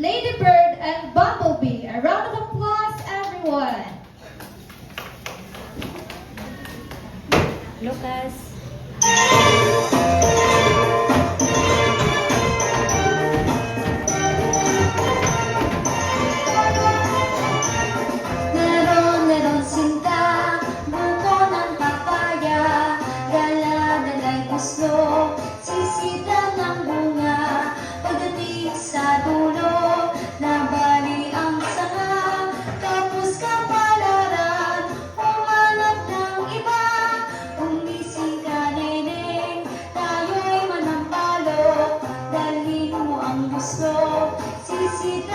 Ladybird and Bumblebee. A round of applause, everyone. Lucas. Meron sinta, buko ng papaya, dala-dala'y gusto, sisita ng bunga, pagdating sa dulo, nabali ang sanga, tapos kapalaran, humanap ng iba, umising ka neneng, tayo'y manampalo, dalhin mo ang gusto, sisita